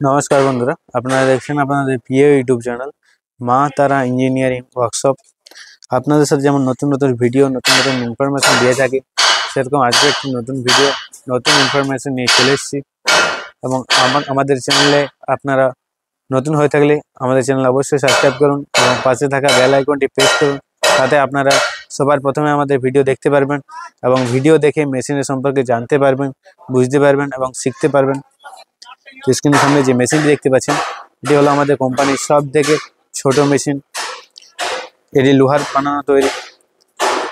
নমস্কার বন্ধুরা, আপনারা দেখছেন আপনাদের প্রিয় ইউটিউব চ্যানেল মা তারা ইঞ্জিনিয়ারিং ওয়ার্কশপ। আপনাদের সাথে যেমন নতুন নতুন ভিডিও, নতুন নতুন ইনফরমেশন দিয়ে থাকি, সেরকম আজকে একটি নতুন ভিডিও, নতুন ইনফরমেশন নিয়ে চলে এসেছি। এবং আমাদের চ্যানেলে আপনারা নতুন হয়ে থাকলে আমাদের চ্যানেল অবশ্যই সাবস্ক্রাইব করুন এবং পাশে থাকা বেল আইকনটি প্রেস করুন। তাতে আপনারা সবার প্রথমে আমাদের ভিডিও দেখতে পারবেন এবং ভিডিও দেখে মেশিনের সম্পর্কে জানতে পারবেন, বুঝতে পারবেন এবং শিখতে পারবেন। স্ক্রিনের সামনে যে মেশিনটি দেখতে পাচ্ছেন, এটি হলো আমাদের কোম্পানির সব থেকে ছোট মেশিন। এটি লোহার বানানো তৈরি,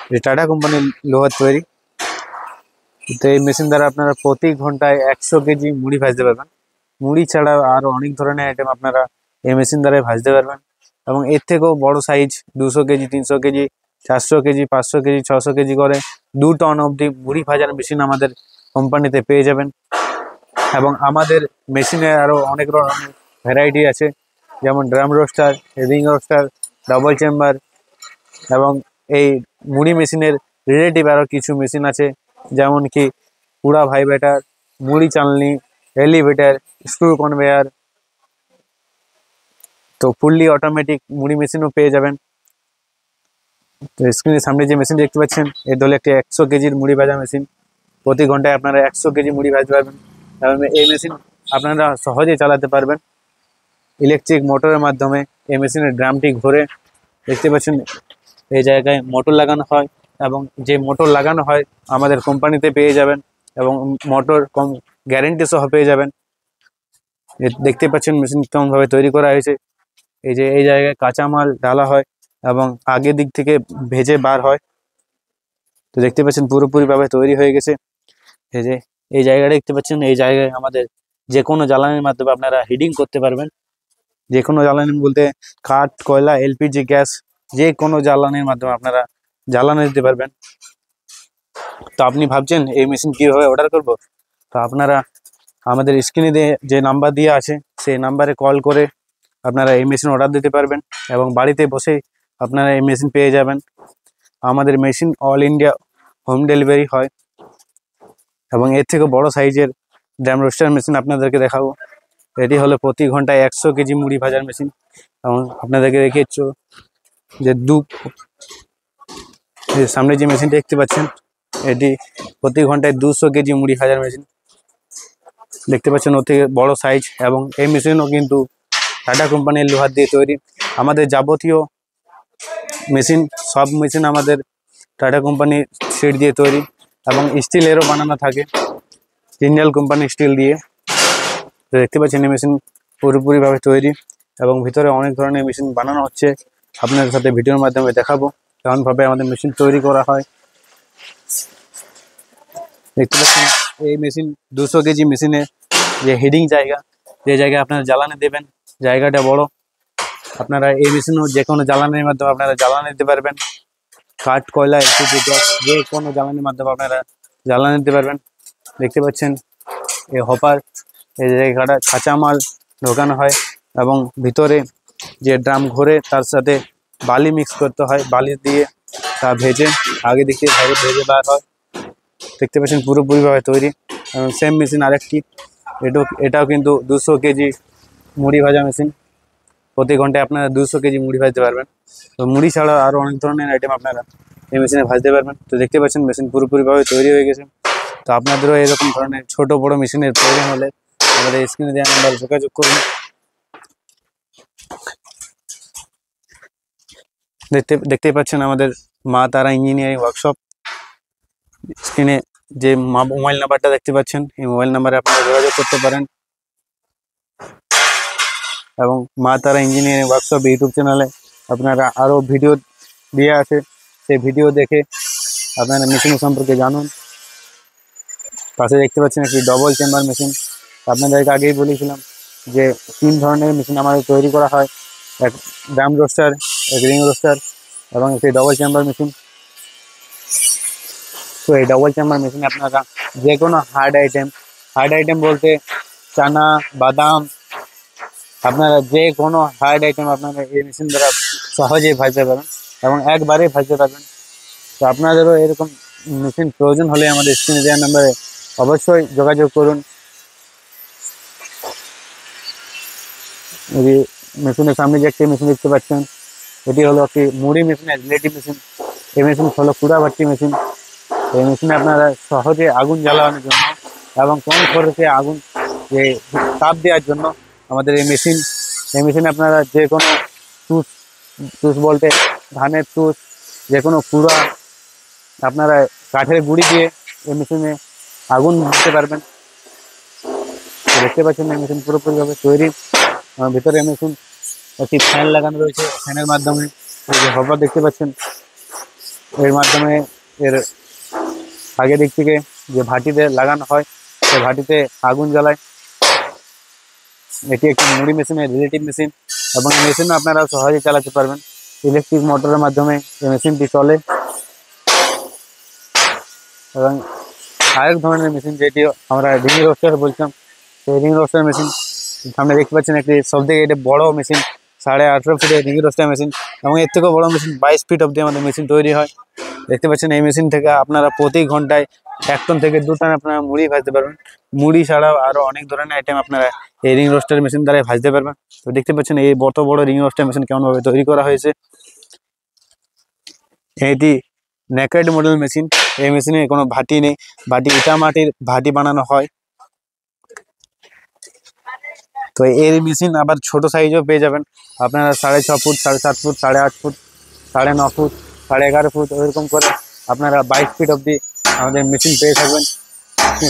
এটি টাটা কোম্পানির লোহার তৈরি। তো এই মেশিন দ্বারা আপনারা প্রতি ঘন্টায় 100 কেজি মুড়ি ভাজতে পারবেন। মুড়ি ছাড়া আরও অনেক ধরনের আইটেম আপনারা এই মেশিন দ্বারাই ভাজতে পারবেন। এবং এর থেকেও বড় size 200 KG, 300 KG, 400 KG, 500 KG, 600 KG করে 2 টন অবধি মুড়ি ভাজার মেশিন আমাদের কোম্পানিতে পেয়ে যাবেন। এবং আমাদের মেশিনে আরও অনেক ধরনের ভ্যারাইটি আছে, যেমন drum roaster, ring roaster, double chamber. এবং এই মুড়ি মেশিনের রিলেটিভ আরও কিছু মেশিন আছে, যেমন কি কুড়া ভাইব্রেটার, মুড়ি চালনি, এলিভেটার, স্ক্রু কনভেয়ার। তো ফুললি অটোমেটিক মুড়ি মেশিনও পেয়ে যাবেন। তো স্ক্রিনের সামনে যে মেশিন দেখতে পাচ্ছেন, এর হলো একটি 100 কেজির মুড়ি ভাজা মেশিন। প্রতি ঘন্টায় আপনারা 100 কেজি মুড়ি ভাজতে পারবেন। এবং এই মেশিন আপনারা সহজে চালাতে পারবেন ইলেকট্রিক মোটরের মাধ্যমে। এই মেশিনের ড্রামটি ঘুরে, দেখতে পাচ্ছেন এই জায়গায় মোটর লাগানো হয়। এবং যে মোটর লাগানো হয় আমাদের কোম্পানিতে পেয়ে যাবেন এবং মোটর কম গ্যারেন্টি সহ পেয়ে যাবেন। দেখতে পাচ্ছেন মেশিন কেমনভাবে তৈরি করা হয়েছে। এই যে এই জায়গায় কাঁচামাল ঢালা হয় এবং আগের দিক থেকে ভেজে বার হয়। তো দেখতে পাচ্ছেন পুরোপুরিভাবে তৈরি হয়ে গেছে। এই যে এই জায়গাটা দেখতে পাচ্ছেন, এই জায়গায় আমাদের যে কোনো জ্বালানির মাধ্যমে আপনারা হিটিং করতে পারবেন। যে কোনো জ্বালানি বলতে কাঠ, কয়লা, এলপিজি গ্যাস, যে কোনো জ্বালানির মাধ্যমে আপনারা জ্বালানি দিতে পারবেন। তো আপনি ভাবছেন এই মেশিন কীভাবে অর্ডার করব? তো আপনারা আমাদের স্ক্রিনে দিয়ে যে নাম্বার দেওয়া আছে, সেই নাম্বারে কল করে আপনারা এই মেশিন অর্ডার দিতে পারবেন এবং বাড়িতে বসেই আপনারা এই মেশিন পেয়ে যাবেন। আমাদের machine all India home delivery হয়। এবং এর থেকে বড় সাইজের ড্রাম রোস্টার মেশিন আপনাদেরকে দেখাবো। এটি হলো প্রতি ঘন্টায় 100 কেজি মুড়ি ভাজার মেশিন। এবং আপনাদেরকে দেখিয়েছো যে সামনে যে মেশিনটা দেখতে পাচ্ছেন, এটি প্রতি ঘন্টায় 200 কেজি মুড়ি ভাজার মেশিন। দেখতে পাচ্ছেন ওর থেকে বড় সাইজ। এবং এই মেশিনও কিন্তু টাটা কোম্পানির লোহার দিয়ে তৈরি। আমাদের যাবতীয় মেশিন, সব মেশিন আমাদের টাটা কোম্পানির সিট দিয়ে তৈরি এবং স্টিলেরও বানানো থাকে, জিন্দাল কোম্পানির স্টিল দিয়ে। তো দেখতে পাচ্ছেন এই মেশিন পুরোপুরিভাবে তৈরি এবং ভিতরে অনেক ধরনের মেশিন বানানো হচ্ছে। আপনাদের সাথে ভিডিওর মাধ্যমে দেখাবো কেমনভাবে আমাদের মেশিন তৈরি করা হয়। দেখতে পাচ্ছেন এই মেশিন 200 কেজি মেশিনের যে হেডিং জায়গা, যে জায়গায় আপনারা জ্বালানি দেবেন, জায়গাটা বড়। আপনারা এই মেশিনও যে কোনো জ্বালানির মাধ্যমে আপনারা জ্বালানি দিতে পারবেন। কাঠ, কয়লা, এলপিজি গ্যাস, যে কোনো জ্বালানির মাধ্যমে আপনারা জ্বালানি দিতে পারবেন। দেখতে পাচ্ছেন এই হপার, এই জায়গাটা কাঁচামাল ঢোকানো হয় এবং ভিতরে যে ড্রাম ঘোরে তার সাথে বালি মিক্স করতে হয়। বালি দিয়ে তা ভেজে আগে দিকে ভেজে বার হয়। দেখতে পাচ্ছেন পুরোপুরিভাবে তৈরি। এবং সেম মেশিন আরেকটি, এটাও কিন্তু 200 কেজি মুড়ি ভাজা মেশিন। প্রতি ঘন্টায় আপনারা 200 কেজি মুড়ি ভাজতে পারবেন। তো মুড়ি ছাড়া আরও অনেক ধরনের আইটেম আপনারা এই মেশিনে ভাজতে পারবেন। তো দেখতে পাচ্ছেন মেশিন পুরোপুরিভাবে তৈরি হয়ে গেছে। তো আপনাদেরও এরকম ধরনের ছোট বড় মেশিনের প্রয়োজন হলে আমাদের স্ক্রিনে দেওয়া নাম্বারে যোগাযোগ করুন। দেখতেই পাচ্ছেন আমাদের মা তারা ইঞ্জিনিয়ারিং ওয়ার্কশপ। স্ক্রিনে যে মোবাইল নাম্বারটা দেখতে পাচ্ছেন, এই মোবাইল নাম্বারে আপনারা যোগাযোগ করতে পারেন। এবং মা তারা ইঞ্জিনিয়ারিং ওয়ার্কশপ ইউটিউব চ্যানেলে আপনারা আরও ভিডিও দিয়ে আছে, সেই ভিডিও দেখে আপনারা মেশিন সম্পর্কে জানুন। পাশে দেখতে পাচ্ছেন একটি ডবল চেম্বার মেশিন। আপনাদেরকে আগেই বলেছিলাম যে 3 ধরনের মেশিন আমাদের তৈরি করা হয়, এক ড্রাম রোস্টার, এক রিং রোস্টার এবং একটি ডবল চেম্বার মেশিন। তো এই ডবল চেম্বার মেশিনে আপনারা যে কোনো হার্ড আইটেম বলতে চানা, বাদাম, আপনারা যে কোনো হার্ড আইটেম আপনারা এই মেশিন দ্বারা সহজেই ভাজতে পারবেন এবং একবারেই ভাজতে পারবেন। তো আপনাদেরও এরকম মেশিন প্রয়োজন হলে আমাদের স্ক্রিনে দেওয়া নাম্বারে অবশ্যই যোগাযোগ করুন। এই যে মেশিনের সামনে যে একটি মেশিন দেখতে পাচ্ছেন, এটি হলো একটি মুড়ি মেশিনের রিলেটিভ মেশিন। এই মেশিন হলো কুড়া ভাট্টি মেশিন। এই মেশিনে আপনারা সহজে আগুন জ্বালানোর জন্য এবং কম খরচে আগুন যে তাপ দেওয়ার জন্য আমাদের এই মেশিনে আপনারা যে কোনো তুষ তুষ বলতে ধানের তুষ, যে কোনো কুড়া আপনারা কাঠের গুঁড়ি দিয়ে এই মেশিনে আগুন দিতে পারবেন। তো দেখতে পাচ্ছেন এই মেশিন পুরোপুরিভাবে তৈরি। ভিতরে মেশিন একটি ফ্যান লাগানো রয়েছে, ফ্যানের মাধ্যমে এই যে হপার দেখতে পাচ্ছেন, এর মাধ্যমে এর আগের দিক থেকে যে ভাটিতে লাগানো হয় সেই ভাটিতে আগুন জ্বালায়। এটি একটি মুড়ি মেশিনের রিলেটিভ মেশিন এবং এই মেশিনও আপনারা সহজেই চালাতে পারবেন। ইলেকট্রিক মোটরের মাধ্যমে এই মেশিনটি চলে। এবং আরেক ধরনের মেশিন যেটি আমরা রিং রোস্টার বলছিলাম, সেই রিং রোস্টার মেশিন সামনে দেখতে পাচ্ছেন একটি সব থেকে এটা বড় মেশিন, 18.5 ফিটের রিং রোস্টার মেশিন এবং এর থেকেও বড় মেশিন 22 ফিট অব্দি আমাদের মেশিন তৈরি হয়। দেখতে পাচ্ছেন এই মেশিন থেকে আপনারা প্রতি ঘন্টায় 1 টন থেকে 2 টন আপনারা মুড়ি ভাজতে পারবেন। মুড়ি ছাড়াও আরো অনেক ধরনের আইটেম আপনারা এই রিং রোস্টার মেশিন দ্বারা ভাজতে পারবেন। তো দেখতে পাচ্ছেন এই বড় বড় রিং রোস্টার মেশিন কেমন ভাবে তৈরি করা হয়েছে। এটি নেকেড মডেল মেশিন। এই মেশিনে কোনো ভাটি নেই, ইটা মাটির ভাটি বানানো হয়। তো এই মেশিন আবার ছোট সাইজও পেয়ে যাবেন আপনারা, 6.5 foot, 7.5 foot, 8.5 foot, 9.5 foot, 11.5 foot, ওইরকম করে আপনারা 22 ফিট অব্দি আমাদের মেশিন পেয়ে থাকবেন।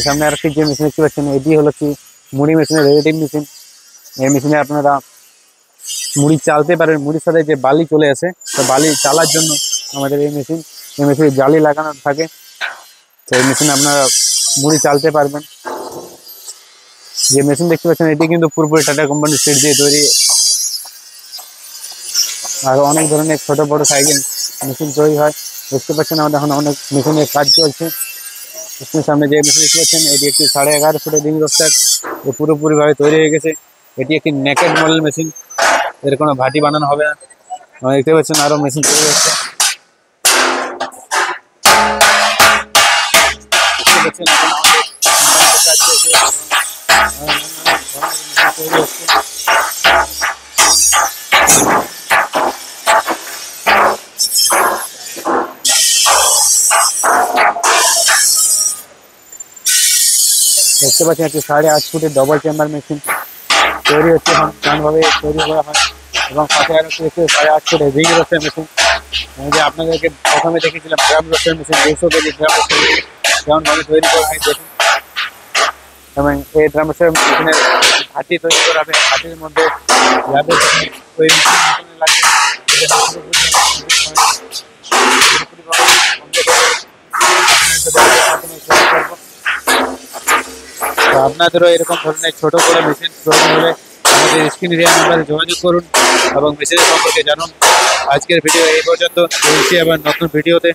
সামনে আর কি যে মেশিন দেখতে পাচ্ছেন, এটি হলো কি মুড়ি মেশিনের রিলেটিভ মেশিন। এই মেশিনে আপনারা মুড়ি চালতে পারেন। মুড়ির সাথে যে বালি চলে আসে, তো বালি চালার জন্য আমাদের এই মেশিনে জালি লাগানো থাকে। তো এই মেশিনে আপনারা মুড়ি চালতে পারবেন। যে মেশিন দেখতে পাচ্ছেন এটি কিন্তু পুরোপুরি টাটা কোম্পানির সিট দিয়ে তৈরি। আর অনেক ধরনের ছোট বড় সাইজের মেশিন তৈরি হয়। দেখতে পাচ্ছেন আমাদের এখন অনেক মেশিনের কাজ চলছে। মেশিনের সামনে যে মেশিন দেখতে পাচ্ছেন এটি একটি 11.5 ফুটের রিং রোস্টার, পুরোপুরিভাবে তৈরি হয়ে গেছে। এটি একটি নেকেড মডেল মেশিন, এর কোনো ভাটি বানানো হবে না। দেখতে পাচ্ছেন আরো মেশিন তৈরি হচ্ছে। দেখতে পাচ্ছেন এখন আমাদের কাজ চলছে। তৈরি হচ্ছে। দেখতে পাচ্ছেন একটি 8.5 ফুটের ডবল চেম্বার মেশিন তৈরি হচ্ছে, এখন ভাবে তৈরি করা হয়। এবং সাথে আরো 8.5 ফুটের রিং রোস্টার মেশিন, যে আপনাদেরকে প্রথমে দেখেছিলাম drum roaster machine, 200 kg drum roaster machine যেমন ভাবে তৈরি করা হয় দেখুন। এবং এই ড্রাম রোস্টার মেশিনের ভাটি তৈরি করা হবে। ভাটির মধ্যে যাবে ওই মেশিন লাগে। তো আপনাদেরও এরকম ধরনের ছোট বড় মেশিন প্রয়োজন হলে আমাদের স্ক্রিনে দেওয়া নাম্বারে যোগাযোগ করুন এবং মেশিনের সম্পর্কে জানুন। আজকের ভিডিও এই পর্যন্ত, বলছি আবার নতুন ভিডিওতে।